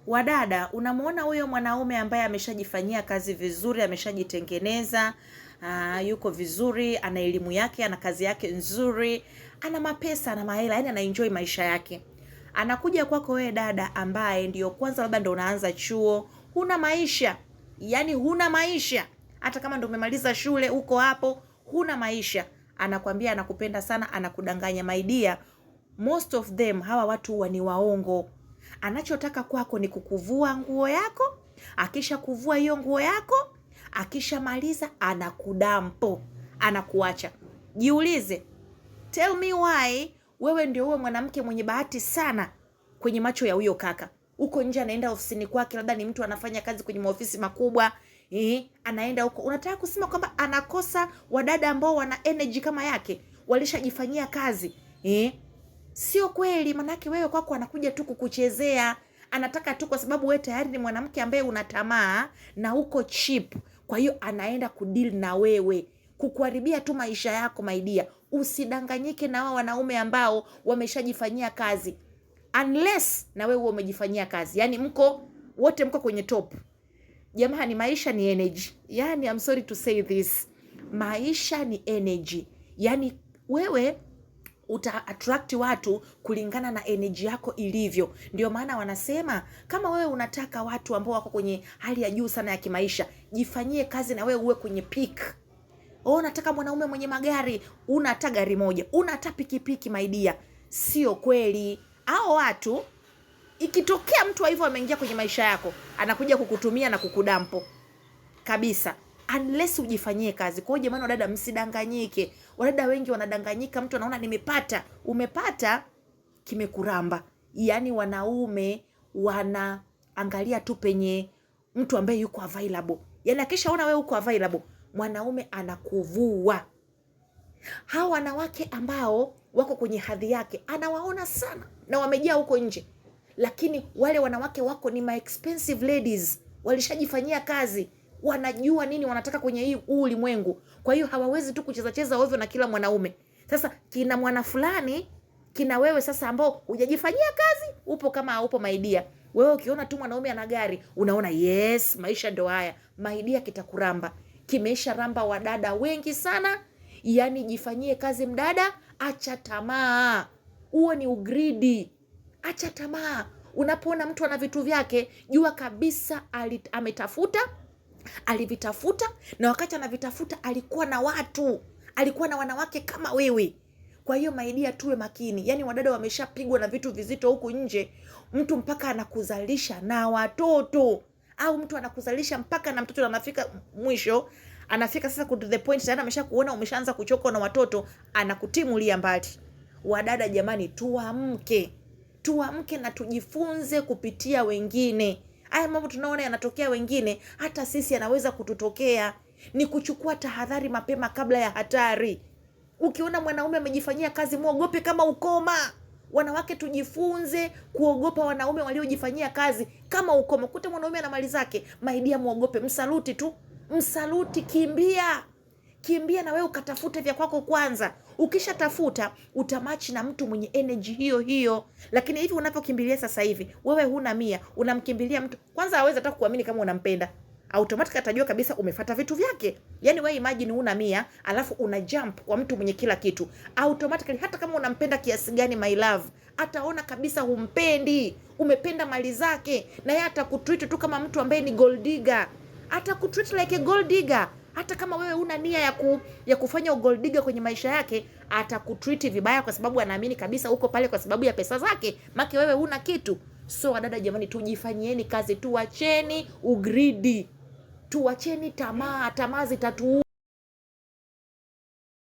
Wadada, unamuona huyo mwanaume ambaye ameshajifanyia kazi vizuri, ameshajitengeneza, yuko vizuri, ana elimu yake, ana kazi yake nzuri, ana mapesa, ana mahela, yani anaenjoy maisha yake. Anakuja kwako wewe dada ambaye ndio kwanza labda ndio unaanza chuo, huna maisha. Yani huna maisha. Hata kama ndio umemaliza shule uko hapo, huna maisha. Anakwambia anakupenda sana, anakudanganya. My dear, most of them hawa watu huwa ni waongo. Anachotaka kwako ni kukuvua nguo yako, akisha kuvua hiyo nguo yako, akisha maliza anakudampo, anakuacha. Jiulize, tell me why wewe ndio uwe mwanamke mwenye bahati sana kwenye macho ya huyo kaka. Uko nje anaenda ofisini kwake, labda ni mtu anafanya kazi kwenye maofisi makubwa, anaenda huko. Unataka kusema kwamba anakosa wadada ambao wana energy kama yake, walishajifanyia kazi? Sio kweli, manake wewe kwako anakuja tu kukuchezea. Anataka tu kwa sababu wewe tayari ni mwanamke ambaye una tamaa na uko cheap. Kwa hiyo anaenda kudeal na wewe, kukuharibia tu maisha yako. My dear, usidanganyike na wao wanaume ambao wameshajifanyia kazi. Unless na wewe umejifanyia kazi. Yani wote mko kwenye top. Jamani, maisha ni energy. Yani I'm sorry to say this. Maisha ni energy. Yani wewe uta attract watu kulingana na energy yako ilivyo. Ndio maana wanasema kama wewe unataka watu ambao wako kwenye hali ya juu sana ya kimaisha, jifanyie kazi na wewe uwe kwenye peak. Unataka mwanaume mwenye magari, una hata gari moja, una hata pikipiki, my dear. Sio kweli. Hao watu, ikitokea mtu wa hivyo ameingia kwenye maisha yako, anakuja kukutumia na kukudampo kabisa, unless ujifanyie kazi. Kwa hiyo jamani wadada, msidanganyike. Wadada wengi wanadanganyika, mtu anaona nimepata. Umepata kimekuramba. Yani wanaume wanaangalia tu penye mtu ambaye yuko available. Yani akishaona wewe uko available, mwanaume anakuvua. Hao wanawake ambao wako kwenye hadhi yake anawaona sana na wamejaa huko nje. Lakini wale wanawake wako ni my expensive ladies, walishajifanyia kazi, wanajua nini wanataka kwenye huu ulimwengu. Kwa hiyo hawawezi tu kucheza ovyo na kila mwanaume. Sasa kina mwana fulani, kina wewe sasa ambao hujajifanyia kazi, upo kama haupo, my dear. Wewe ukiona tu mwanaume ana gari, unaona yes, maisha ndio haya. My dear, kitakuramba. Kimeisha ramba wadada wengi sana. Yani jifanyie kazi mdada, acha tamaa. Huo ni ugridi. Acha tamaa. Unapoona mtu ana vitu vyake, jua kabisa ametafuta, alivitafuta, na wakati anavitafuta alikuwa na watu, alikuwa na wanawake kama wewe. Kwa hiyo my dear, tuwe makini. Yani wadada wameshapigwa na vitu vizito huku nje. Mtu mpaka anakuzalisha na watoto, au mtu anakuzalisha mpaka na mtoto anafika mwisho, anafika sasa to the point tayari ameshakuona umeshaanza kuchoka na watoto, anakutimulia mbali. Wadada jamani, tuamke na tujifunze kupitia wengine. Haya mambo tunaona yanatokea wengine, hata sisi yanaweza kututokea. Ni kuchukua tahadhari mapema kabla ya hatari. Ukiona mwanaume amejifanyia kazi, muogope kama ukoma. Wanawake tujifunze kuogopa wanaume waliojifanyia kazi kama ukoma. Kuta mwanaume ana mali zake, my dear, muogope, msaluti tu. Msaluti, kimbia na wewe ukatafute vya kwako kwanza. Ukisha tafuta utamachi na mtu mwenye energy hiyo. Lakini hivi unavyokimbilia sasa hivi, wewe huna 100, unamkimbilia mtu, kwanza hawezi hata kuamini kama unampenda. Automatically atajua kabisa umefuata vitu vyake. Yani wewe imagine una 100, alafu una jump kwa mtu mwenye kila kitu. Automatically hata kama unampenda kiasi gani, my love, ataona kabisa humpendi, umependa mali zake, na yeye atakutreat tu kama mtu ambaye ni gold digger. Atakutreat like a gold digger. Hata kama wewe una nia ya kufanya gold digger kwenye maisha yake, atakutreat vibaya kwa sababu anaamini kabisa uko pale kwa sababu ya pesa zake, maki wewe huna kitu. So wadada jamani, tujifanyieni kazi, tuacheni ugridi, tuacheni tamaa zitatu.